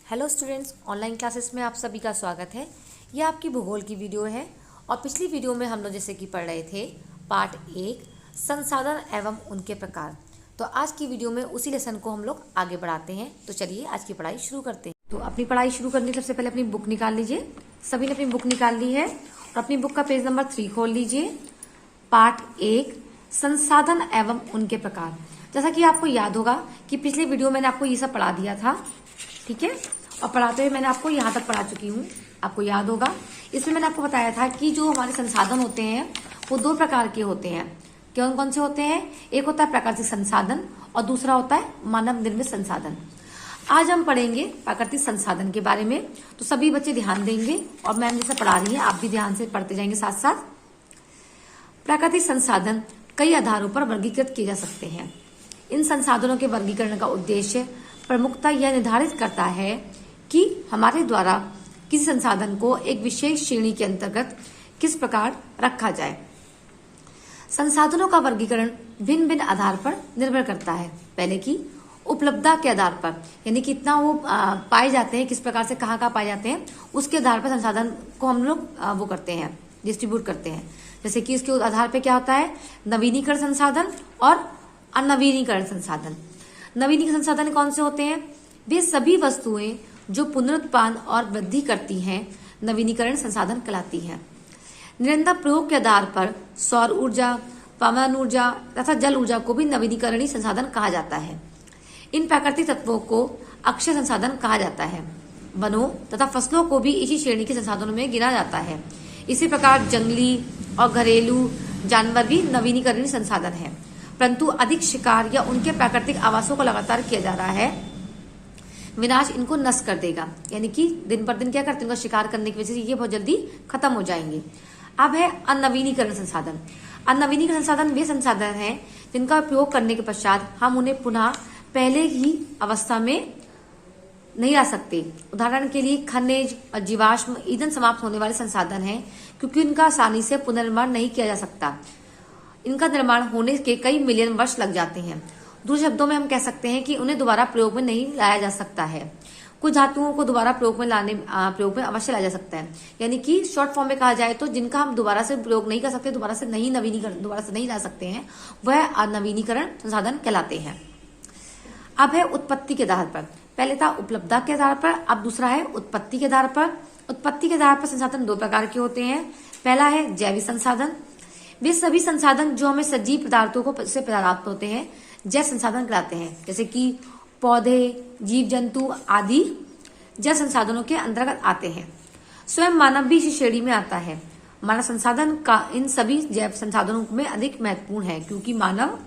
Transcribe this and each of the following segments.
Hello students, online classes में आप सभी का स्वागत है। यह आपकी भूगोल की वीडियो है और पिछली वीडियो में हम लोग जैसे कि पढ़ रहे थे पार्ट 1 संसाधन एवं उनके प्रकार। तो आज की वीडियो में उसी लेसन को हम लोग आगे बढ़ाते हैं। तो चलिए आज की पढ़ाई शुरू करते हैं। तो अपनी पढ़ाई शुरू करने सबसे पहले अपनी बुक निकाल लीजिए। सभी ने अपनी बुक निकाल ली है और अपनी बुक का पेज नंबर 3 खोल लीजिए। पार्ट 1 संसाधन एवं उनके प्रकार। जैसा कि आपको याद होगा कि पिछले वीडियो मैंने आपको ये सब पढ़ा दिया था, ठीक है, और पढ़ाते हुए मैंने आपको यहाँ तक पढ़ा चुकी हूँ, आपको याद होगा। इसमें मैंने आपको बताया था कि जो हमारे संसाधन होते हैं वो 2 प्रकार के होते हैं। कौन कौन से होते हैं? एक होता है प्राकृतिक संसाधन और दूसरा होता है मानव निर्मित संसाधन। आज हम पढ़ेंगे प्राकृतिक संसाधन के बारे में। तो सभी बच्चे ध्यान देंगे और मैम जैसे पढ़ा रही है आप भी ध्यान से पढ़ते जाएंगे साथ साथ। प्राकृतिक संसाधन कई आधारों पर वर्गीकृत किए जा सकते हैं। इन संसाधनों के वर्गीकरण का उद्देश्य प्रमुखता यह निर्धारित करता है कि हमारे द्वारा किसी संसाधन को एक विशेष श्रेणी के अंतर्गत किस प्रकार रखा जाए। संसाधनों का वर्गीकरण भिन्न भिन्न आधार पर निर्भर करता है। पहले की उपलब्धता के आधार पर, यानी कितना वो पाए जाते हैं, किस प्रकार से कहाँ पाए जाते हैं, उसके आधार पर संसाधन को हम लोग वो करते हैं, डिस्ट्रीब्यूट करते हैं। जैसे कि इसके आधार पर क्या होता है, नवीनीकरण संसाधन और अनवीनीकरण संसाधन। नवीनीकरण संसाधन कौन से होते हैं? वे सभी वस्तुएं जो पुनरुत्पादन और वृद्धि करती हैं नवीनीकरण संसाधन कहलाती हैं। निरंतर प्रयोग के आधार पर सौर ऊर्जा, पवन ऊर्जा तथा जल ऊर्जा को भी नवीनीकरणीय संसाधन कहा जाता है। इन प्राकृतिक तत्वों को अक्षय संसाधन कहा जाता है। वनों तथा फसलों को भी इसी श्रेणी के संसाधनों में गिना जाता है। इसी प्रकार जंगली और घरेलू जानवर भी नवीनीकरणीय संसाधन है, परंतु अधिक शिकार या उनके प्राकृतिक आवासों को लगातार किया जा रहा है। विनाश इनको नष्ट कर देगा, यानी कि दिन पर दिन क्या करते हैं, उनका शिकार करने की वजह से ये बहुत जल्दी खत्म हो जाएंगे। अब है अनवीनीकरण संसाधन। अनवीनीकरण संसाधन वे संसाधन हैं जिनका उपयोग करने के पश्चात हम उन्हें पुनः पहले ही अवस्था में नहीं ला सकते। उदाहरण के लिए खनिज और जीवाश्म ईंधन समाप्त होने वाले संसाधन हैं, क्योंकि उनका आसानी से पुनर्निर्माण नहीं किया जा सकता। इनका निर्माण होने के कई मिलियन वर्ष लग जाते हैं। दूसरे शब्दों में हम कह सकते हैं कि उन्हें दोबारा प्रयोग में नहीं लाया जा सकता है। कुछ धातुओं को दोबारा प्रयोग में अवश्य लाया जा सकता है, यानी कि शॉर्ट फॉर्म में कहा जाए तो जिनका हम दोबारा से प्रयोग नहीं कर सकते, दोबारा से नहीं ला सकते हैं, वह अनवीनीकरण संसाधन कहलाते हैं। अब है उत्पत्ति के आधार पर। पहले था उपलब्धता के आधार पर, अब दूसरा है उत्पत्ति के आधार पर। उत्पत्ति के आधार पर संसाधन 2 प्रकार के होते हैं। पहला है जैविक संसाधन। वे सभी संसाधन जो हमें सजीव पदार्थों से प्राप्त होते हैं जैव संसाधन कहलाते हैं। जैसे कि पौधे, जीव जंतु आदि जैव संसाधनों के अंतर्गत आते हैं। स्वयं मानव भी इसी श्रेणी में आता है। मानव संसाधन का इन सभी जैव संसाधनों में अधिक महत्वपूर्ण है, क्योंकि मानव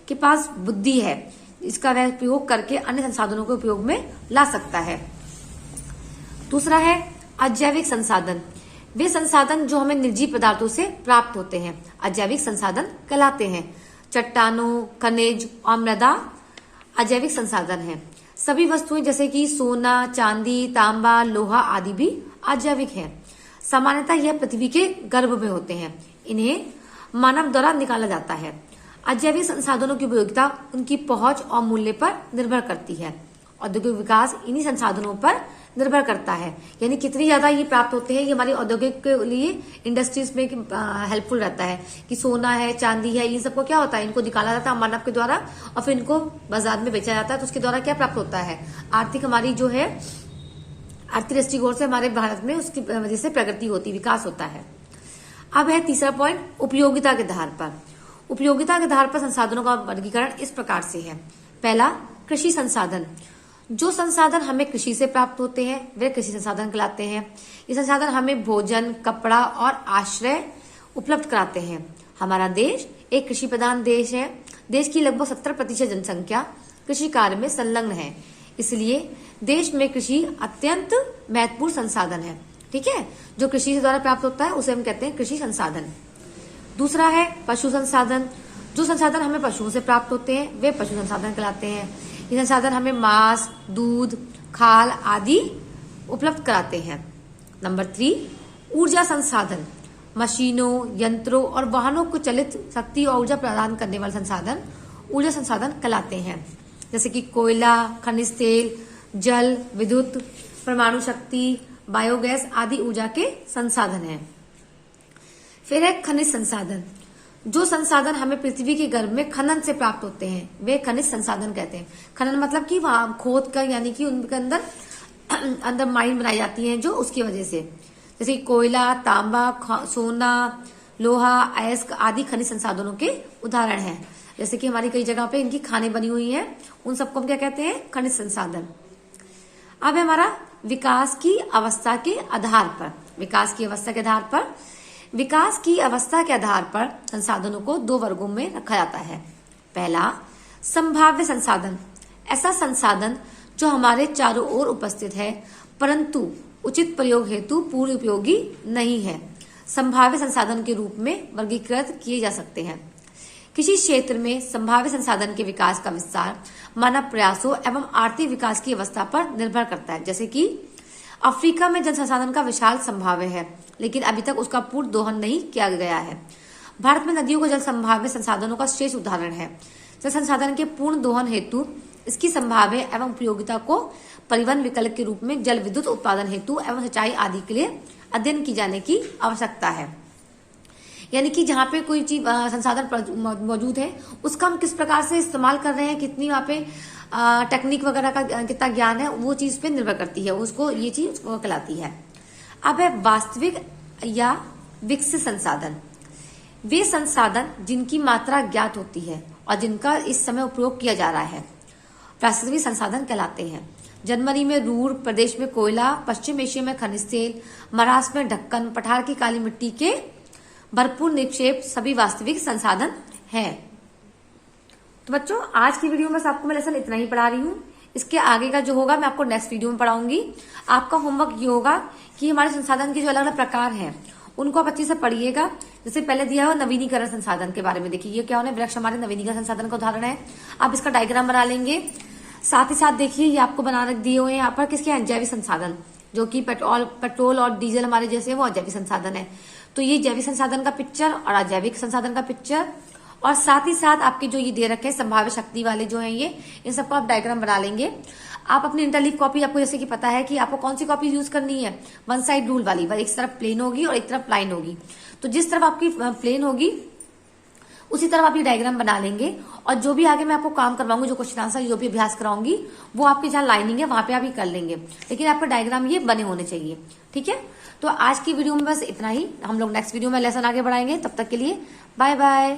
के पास बुद्धि है, इसका वह उपयोग करके अन्य संसाधनों को उपयोग में ला सकता है। दूसरा है अजैविक संसाधन। वे संसाधन जो हमें निर्जीव पदार्थों से प्राप्त होते हैं अजैविक संसाधन कहलाते हैं। चट्टानों, खनिज और मृदा अजैविक संसाधन हैं। सभी वस्तुएं जैसे कि सोना, चांदी, तांबा, लोहा आदि भी अजैविक हैं। सामान्यतः यह पृथ्वी के गर्भ में होते हैं। इन्हें मानव द्वारा निकाला जाता है। अजैविक संसाधनों की उपयोगिता उनकी पहुंच और मूल्य पर निर्भर करती है। औद्योगिक विकास इन्हीं संसाधनों पर निर्भर करता है, यानी कितनी ज्यादा ये प्राप्त होते हैं, ये हमारी औद्योगिक के लिए इंडस्ट्रीज में हेल्पफुल रहता है। कि सोना है, चांदी है, इन सबको क्या होता है, इनको निकाला जाता है मानव के द्वारा और फिर इनको बाजार में बेचा जाता है। तो उसके द्वारा क्या प्राप्त होता है, आर्थिक हमारी जो है आर्थिक दृष्टिकोण से हमारे भारत में उसकी वजह से प्रगति होती, विकास होता है। अब है तीसरा पॉइंट उपयोगिता के आधार पर। उपयोगिता के आधार पर संसाधनों का वर्गीकरण इस प्रकार से है। पहला कृषि संसाधन। जो संसाधन हमें कृषि से प्राप्त होते हैं वे कृषि संसाधन कहलाते हैं। ये संसाधन हमें भोजन, कपड़ा और आश्रय उपलब्ध कराते हैं। हमारा देश एक कृषि प्रधान देश है। देश की लगभग 70% जनसंख्या कृषि कार्य में संलग्न है, इसलिए देश में कृषि अत्यंत महत्वपूर्ण संसाधन है। ठीक है, जो कृषि के द्वारा प्राप्त होता है उसे हम कहते हैं कृषि संसाधन। दूसरा है पशु संसाधन। जो संसाधन हमें पशुओं से प्राप्त होते हैं वे पशु संसाधन कहलाते हैं। ये संसाधन हमें मांस, दूध, खाल आदि उपलब्ध कराते हैं। नंबर 3 ऊर्जा संसाधन। मशीनों, यंत्रों और वाहनों को चलित शक्ति और ऊर्जा प्रदान करने वाले संसाधन ऊर्जा संसाधन कहलाते हैं। जैसे कि कोयला, खनिज तेल, जल, विद्युत, परमाणु शक्ति, बायोगैस आदि ऊर्जा के संसाधन हैं। फिर है खनिज संसाधन। जो संसाधन हमें पृथ्वी के गर्भ में खनन से प्राप्त होते हैं वे खनिज संसाधन कहते हैं। खनन मतलब कि वहां खोद कर, यानी कि उनके अंदर माइन बनाई जाती हैं जो उसकी वजह से, जैसे कोयला, तांबा, सोना, लोहा, अयस्क आदि खनिज संसाधनों के उदाहरण हैं। जैसे कि हमारी कई जगह पे इनकी खानें बनी हुई हैं, उन सबको हम क्या कहते हैं? खनिज संसाधन। अब है हमारा विकास की अवस्था के आधार पर। विकास की अवस्था के आधार पर विकास की अवस्था के आधार पर संसाधनों को दो वर्गों में रखा जाता है। पहला, संभाव्य संसाधन। ऐसा संसाधन जो हमारे चारों ओर उपस्थित है परंतु उचित प्रयोग हेतु पूर्ण उपयोगी नहीं है, संभाव्य संसाधन के रूप में वर्गीकृत किए जा सकते हैं। किसी क्षेत्र में संभाव्य संसाधन के विकास का विस्तार मानव प्रयासों एवं आर्थिक विकास की अवस्था पर निर्भर करता है। जैसे कि अफ्रीका में जल संसाधन का विशाल संभाव्य है लेकिन अभी तक उसका पूर्ण दोहन नहीं किया गया है। भारत में नदियों का जल संभाव्य संसाधनों का श्रेष्ठ उदाहरण है। जल संसाधन के पूर्ण दोहन हेतु इसकी संभाव्य एवं उपयोगिता को परिवहन विकल्प के रूप में जल विद्युत उत्पादन हेतु एवं सिंचाई आदि के लिए अध्ययन की जाने की आवश्यकता है। यानी कि जहाँ पे कोई चीज संसाधन मौजूद है उसका हम किस प्रकार से इस्तेमाल कर रहे हैं, कितनी वहाँ पे टेक्निक वगैरह का कितना ज्ञान है, वो चीज पे निर्भर करती है, उसको ये चीज कहलाती है। अब है वास्तविक या विकसित संसाधन। वे संसाधन जिनकी मात्रा ज्ञात होती है और जिनका इस समय उपयोग किया जा रहा है वास्तविक संसाधन कहलाते हैं। जनवरी में रूर प्रदेश में कोयला, पश्चिम एशिया में खनिज तेल, महाराष्ट्र में ढक्कन, पठार की काली मिट्टी के भरपूर निक्षेप सभी वास्तविक संसाधन हैं। तो बच्चों, आज की वीडियो में बस आपको मैं लेसन इतना ही पढ़ा रही हूँ। इसके आगे का जो होगा मैं आपको नेक्स्ट वीडियो में पढ़ाऊंगी। आपका होमवर्क ये होगा कि हमारे संसाधन के जो अलग अलग प्रकार हैं उनको आप अच्छे से पढ़िएगा। जैसे पहले दिया हुआ नवीनीकरण संसाधन के बारे में देखिए, ये क्या होना है? वृक्ष हमारे नवीनीकरण संसाधन का उदाहरण है। आप इसका डायग्राम बना लेंगे। साथ ही साथ देखिए ये आपको बना रख दिए हुए हैं यहाँ पर किसके हैं? जैविक संसाधन, जो कि पेट्रोल और डीजल हमारे जैसे वो अजैविक संसाधन है। तो ये जैविक संसाधन का पिक्चर और अजैविक संसाधन का पिक्चर, और साथ ही साथ आपके जो ये दे रखे हैं संभाव्य शक्ति वाले जो हैं ये, इन सबको आप डायग्राम बना लेंगे। आप अपनी इंटरलीफ कॉपी, आपको जैसे कि पता है कि आपको कौन सी कॉपी यूज करनी है, वन साइड रूल वाली, एक तरफ प्लेन होगी और एक तरफ लाइन होगी। तो जिस तरफ आपकी प्लेन होगी उसी तरफ आप ये डायग्राम बना लेंगे, और जो भी आगे मैं आपको काम करवाऊंगी, जो क्वेश्चन आंसर जो भी अभ्यास कराऊंगी, वो आपकी जहाँ लाइनिंग है वहां पे आप ही कर लेंगे, लेकिन आपका डायग्राम ये बने होने चाहिए। ठीक है, तो आज की वीडियो में बस इतना ही। हम लोग नेक्स्ट वीडियो में लेसन आगे बढ़ाएंगे। तब तक के लिए बाय बाय।